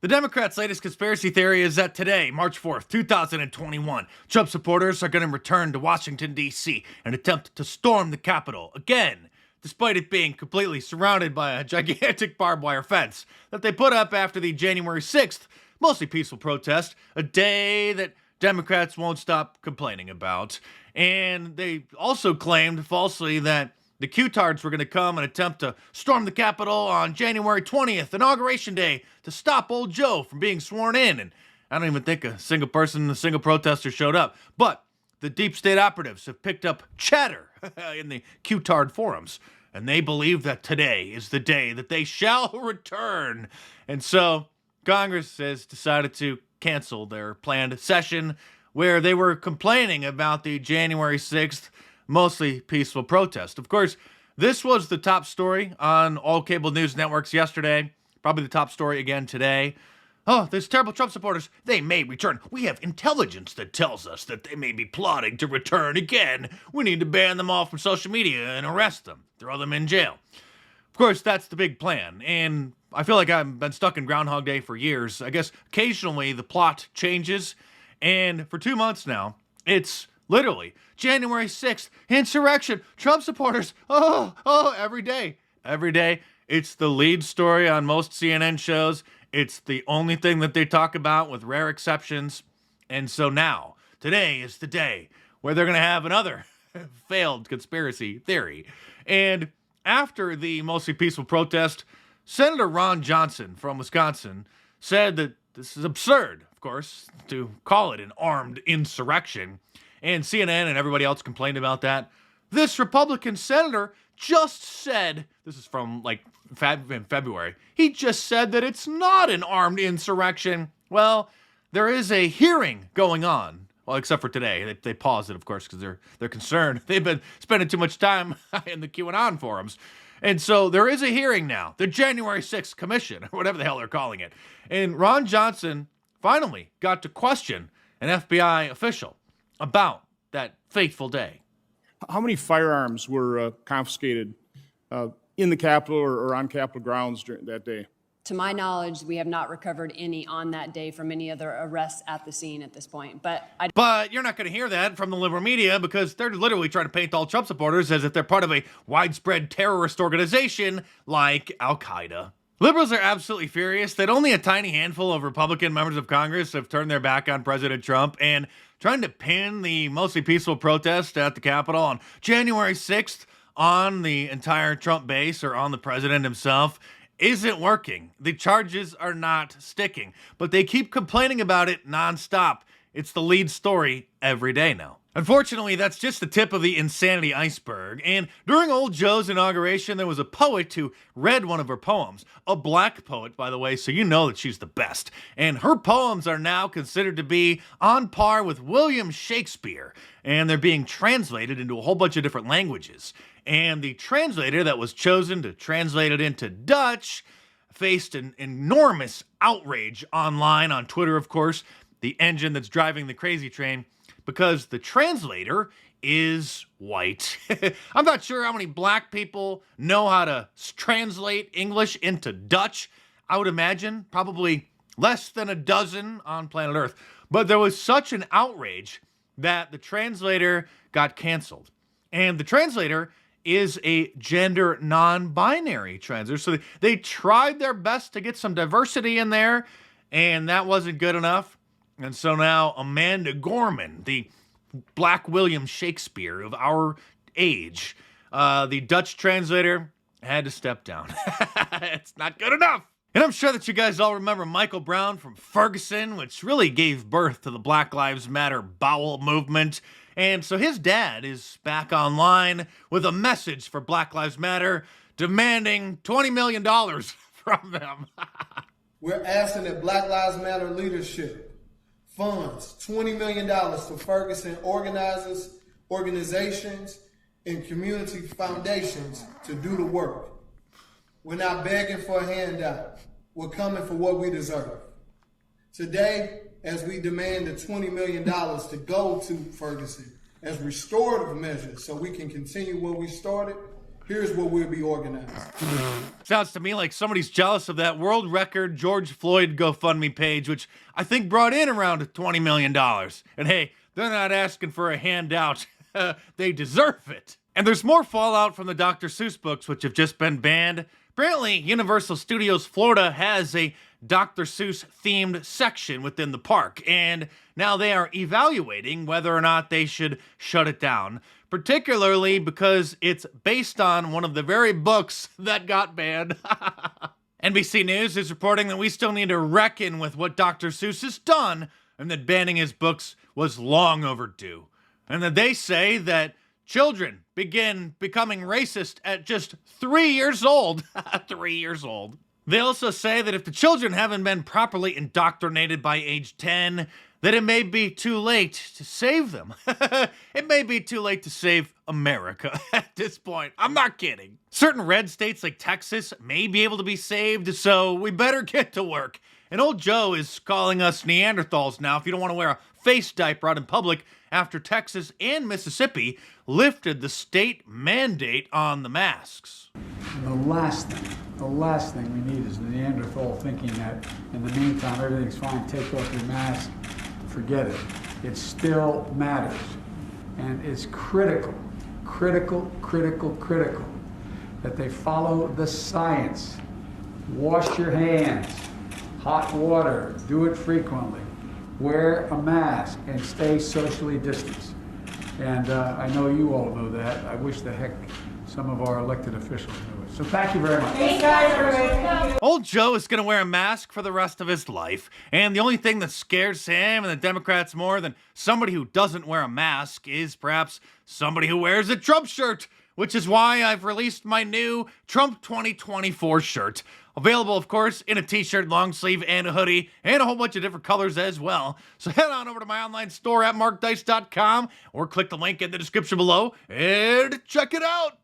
The Democrats' latest conspiracy theory is that today, March 4th, 2021, Trump supporters are going to return to Washington, D.C. and attempt to storm the Capitol again, despite it being completely surrounded by a gigantic barbed wire fence that they put up after the January 6th, mostly peaceful protest, a day that Democrats won't stop complaining about. And they also claimed falsely that the Q-tards were going to come and attempt to storm the Capitol on January 20th, Inauguration Day, to stop old Joe from being sworn in. And I don't even think a single person, a single protester showed up. But the deep state operatives have picked up chatter in the Q-tard forums, and they believe that today is the day that they shall return. And so Congress has decided to cancel their planned session where they were complaining about the January 6th mostly peaceful protest. Of course, this was the top story on all cable news networks yesterday, probably the top story again today. Oh, these terrible Trump supporters, they may return. We have intelligence that tells us that they may be plotting to return again. We need to ban them all from social media and arrest them, throw them in jail. Of course, that's the big plan, and I feel like I've been stuck in Groundhog Day for years. I guess occasionally the plot changes, and for 2 months now, it's literally January 6th, insurrection, Trump supporters, every day. Every day, it's the lead story on most CNN shows. It's the only thing that they talk about with rare exceptions. And so now, today is the day where they're going to have another failed conspiracy theory. And after the mostly peaceful protest, Senator Ron Johnson from Wisconsin said that this is absurd, of course, to call it an armed insurrection. And CNN and everybody else complained about that. This Republican senator just said, this is from in February, he just said that it's not an armed insurrection. Well, there is a hearing going on. Well, except for today. They paused it, of course, because they're concerned. They've been spending too much time in the QAnon forums. And so there is a hearing now, the January 6th Commission, or whatever the hell they're calling it. And Ron Johnson finally got to question an FBI official about that fateful day. How many firearms were confiscated in the Capitol or on Capitol grounds during that day? To my knowledge, we have not recovered any on that day from any other arrests at the scene at this point. But you're not going to hear that from the liberal media because they're literally trying to paint all Trump supporters as if they're part of a widespread terrorist organization like Al-Qaeda. Liberals are absolutely furious that only a tiny handful of Republican members of Congress have turned their back on President Trump, and trying to pin the mostly peaceful protest at the Capitol on January 6th on the entire Trump base or on the president himself isn't working. The charges are not sticking, but they keep complaining about it nonstop. It's the lead story every day now. Unfortunately, that's just the tip of the insanity iceberg. And during old Joe's inauguration, there was a poet who read one of her poems. A black poet, by the way, so you know that she's the best. And her poems are now considered to be on par with William Shakespeare. And they're being translated into a whole bunch of different languages. And the translator that was chosen to translate it into Dutch faced an enormous outrage online, on Twitter, of course, the engine that's driving the crazy train, because the translator is white. I'm not sure how many black people know how to translate English into Dutch. I would imagine probably less than a dozen on planet Earth. But there was such an outrage that the translator got canceled. And the translator is a gender non-binary translator. So they tried their best to get some diversity in there, and that wasn't good enough. And so now Amanda Gorman, the Black William Shakespeare of our age, the Dutch translator, had to step down. It's not good enough. And I'm sure that you guys all remember Michael Brown from Ferguson, which really gave birth to the Black Lives Matter bowel movement. And so his dad is back online with a message for Black Lives Matter, demanding $20 million from them. We're asking that Black Lives Matter leadership funds $20 million to Ferguson organizers, organizations, and community foundations to do the work. We're not begging for a handout. We're coming for what we deserve. Today, as we demand the $20 million to go to Ferguson as restorative measures so we can continue what we started, here's where we'll be organized. Sounds to me like somebody's jealous of that world record George Floyd GoFundMe page, which I think brought in around $20 million. And hey, they're not asking for a handout. They deserve it. And there's more fallout from the Dr. Seuss books, which have just been banned. Apparently, Universal Studios Florida has a Dr. Seuss themed section within the park, and now they are evaluating whether or not they should shut it down, particularly because it's based on one of the very books that got banned. NBC News is reporting that we still need to reckon with what Dr. Seuss has done, and that banning his books was long overdue. And that they say that children begin becoming racist at just 3 years old. 3 years old. They also say that if the children haven't been properly indoctrinated by age 10, that it may be too late to save them. It may be too late to save America at this point. I'm not kidding. Certain red states like Texas may be able to be saved, so we better get to work. And old Joe is calling us Neanderthals now if you don't want to wear a face diaper out in public after Texas and Mississippi lifted the state mandate on the masks. And the last thing we need is the Neanderthal thinking that in the meantime everything's fine, take off your mask, forget it. It still matters. And it's critical that they follow the science. Wash your hands, hot water, do it frequently. Wear a mask and stay socially distanced. And I know you all know that. I wish the heck some of our elected officials knew it. So thank you very much. Thanks, guys, everybody. Old Joe is going to wear a mask for the rest of his life, and the only thing that scares him and the Democrats more than somebody who doesn't wear a mask is perhaps somebody who wears a Trump shirt, which is why I've released my new Trump 2024 shirt. Available, of course, in a t-shirt, long sleeve, and a hoodie, and a whole bunch of different colors as well. So head on over to my online store at markdice.com or click the link in the description below and check it out.